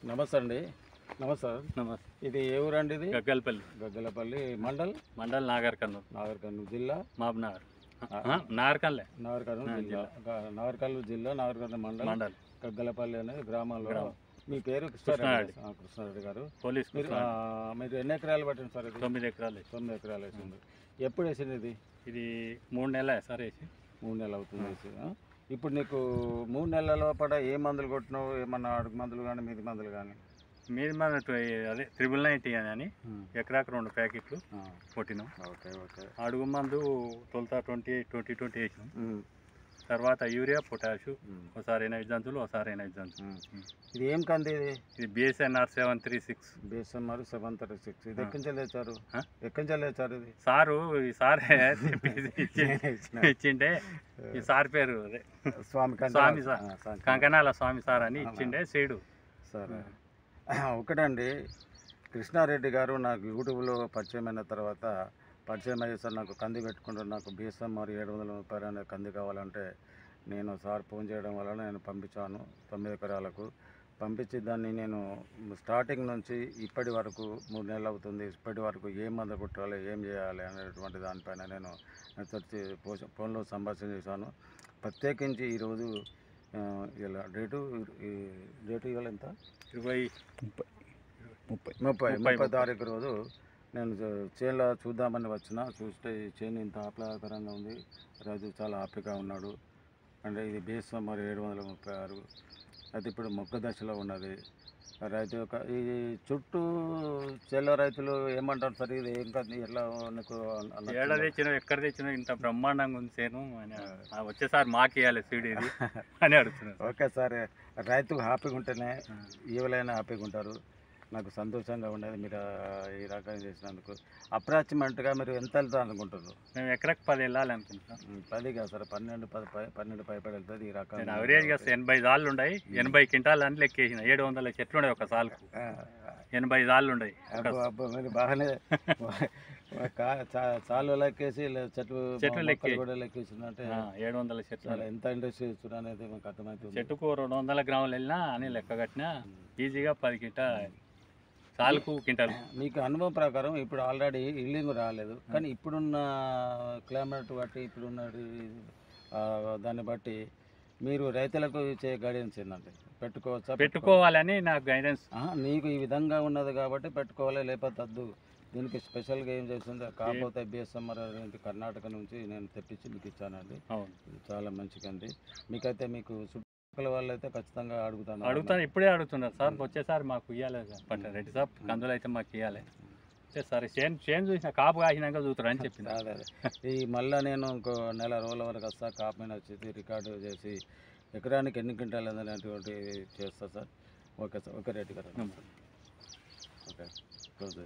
నమస్తే అండి. నమస్తే సార్. నమస్తే. ఇది ఏ ఊరండి? ఇది గగ్గలపల్లి మండల్ నాగర్ కర్నూలు జిల్లా మహబూబ్నగర్. నాగర్ కర్నూలు జిల్లా నాగర్ కర్నూలు మండల్ గగ్గలపల్లి అనే గ్రామంలో. మీ పేరు కృష్ణారెడ్డి గారు. పోలీస్ మీరు ఎన్ని ఎకరాలు పట్టింది సార్? ఇది 9 ఎకరాలు. 9 ఎకరాలు వేసింది. ఎప్పుడు వేసింది ఇది? ఇది 3 నెలలు సార్ వేసి. 3 నెలలు అవుతుంది వేసి. ఇప్పుడు నీకు 3 నెలల లోపల ఏ మందులు కొట్టినావు? ఏమన్నా అడుగు మందులు కానీ మీది మందులు కానీ? మీది మన అదే 999 అని ఎకరాకు 2 ప్యాకెట్లు కొట్టినాం. Okay okay. అడుగు మందు తొలుత 20 వేసినాం. తర్వాత యూరియా, పొటాష్, ఒకసారి 8 జంతువులు, ఒకసారి 8 జంతువులు. ఇది ఏం కంది? ఇది బిఎస్ఎన్ఆర్ 736. బిఎస్ఎన్ఆర్ 736. ఇది ఎక్కడి నుంచి తెచ్చారు? ఇది సారు ఈ సారే ఇచ్చిండే. ఈ సార్ పేరు అదే స్వామి కంకనాల స్వామి సార్ అని ఇచ్చిండే సీడు. సరే. ఒకటండి, కృష్ణారెడ్డి గారు నాకు యూట్యూబ్లో పరిచయం అయిన తర్వాత పరిచయం అయ్యే సార్ నాకు కంది పెట్టుకుంటారు, నాకు బిఎస్ఎన్ఆర్ 730 అనే కంది కావాలంటే నేను సార్ ఫోన్ చేయడం వల్ల నేను పంపించాను. 9 ఎకరాలకు పంపించి దాన్ని నేను స్టార్టింగ్ నుంచి ఇప్పటి వరకు 3 నెలలు అవుతుంది. ఇప్పటి వరకు ఏం మందు కొట్టాలి, ఏం చేయాలి అనేటువంటి దానిపైన నేను ఫోన్లో సంభాషణ చేశాను. ప్రత్యేకించి ఈరోజు ఇలా డేటు ఇవాళ ఎంత? 30 తారీఖు రోజు నేను చేనులో చూద్దామని వచ్చిన. చూస్తే ఈ చేను ఇంత ఆహ్లాదకరంగా ఉంది. రైతు చాలా హ్యాపీగా ఉన్నాడు. అంటే ఇది బిఎస్ఎన్ఆర్ 736. అయితే ఇప్పుడు మొగ్గ దశలో ఉన్నది రైతు యొక్క. ఈ చుట్టూ చేల రైతులు ఏమంటారు సార్? ఇది ఏం కాదు, ఎట్లా నీకు ఏడ తెచ్చినావు, ఎక్కడ తెచ్చినావు, ఇంత బ్రహ్మాండంగా ఉంది చేను వచ్చేసారి మాకు ఇవ్వాలి సీడ్ ఇది అని అడుగుతున్నారు. Okay sir. రైతు హ్యాపీగా ఉంటేనే ఎవరైనా హ్యాపీగా ఉంటారు. నాకు సంతోషంగా ఉండేది మీరు ఈ రకంగా చేసినందుకు. అప్రాక్సిమేట్గా మీరు ఎంత వెళ్తారు అనుకుంటున్నారు? మేము ఎకరాకి 10 వెళ్ళాలి అనుకుంటున్నాం. 10 కాదు సార్, 12 పైపడి వెళ్తుంది ఈ రకంగా. అవరేజ్గా 80 సార్లు ఉన్నాయి. 80 క్వింటాలు అని లెక్కేసిన. 700 చెట్లు ఉన్నాయి ఒక సార్కు. 80 సార్లు ఉన్నాయి. మీరు బాగానే చాలు లెక్కేసి చెట్లు కూడా లెక్కేసిందంటే 700 చెట్లు. ఎంత ఇంట్రెస్ట్ ఇస్తున్నా అనేది మాకు అర్థమవుతుంది. చెట్టుకు 200 గ్రాములు వెళ్ళినా అని లెక్క కట్టినా ఈజీగా 10 క్వింటాల్ సాలుకు క్వింటాల్. మీకు అనుభవం ప్రకారం ఇప్పుడు ఆల్రెడీ ఇల్లింగ్ రాలేదు, కానీ ఇప్పుడున్న క్లైమేట్ బట్టి ఇప్పుడున్న దాన్ని బట్టి మీరు రైతులకు ఇచ్చే గైడెన్స్ ఏంటంటే పెట్టుకోవాలని నాకు గైడెన్స్. నీకు ఈ విధంగా ఉన్నది కాబట్టి పెట్టుకోవాలి, లేకపోతే వద్దు. దీనికి స్పెషల్గా ఏం చేసింది కాకపోతే బిఎస్ఎన్ఆర్ కర్ణాటక నుంచి నేను తెప్పించి మీకు ఇచ్చానండి. చాలా మంచిగా. మీకైతే మీకు వాళ్ళు అయితే ఖచ్చితంగా అడుగుతాను. ఇప్పుడే అడుగుతున్నారు సార్, వచ్చేసారి మాకు ఇవ్వాలి రెడ్డి సార్, కందులు అయితే మాకు ఇవ్వాలి. సరే చేను చూసిన కాపు కాసినాక చూస్తారు అని చెప్పింది. అదే ఈ మళ్ళీ నేను ఇంకో నెల రోజుల వరకు వస్తా, కాపు మీద వచ్చేసి రికార్డు చేసి ఎకరానికి ఎన్ని క్వింటాలు అనేటువంటి చేస్తా sir. Okay sir. Okay Reddy garu. Okay close.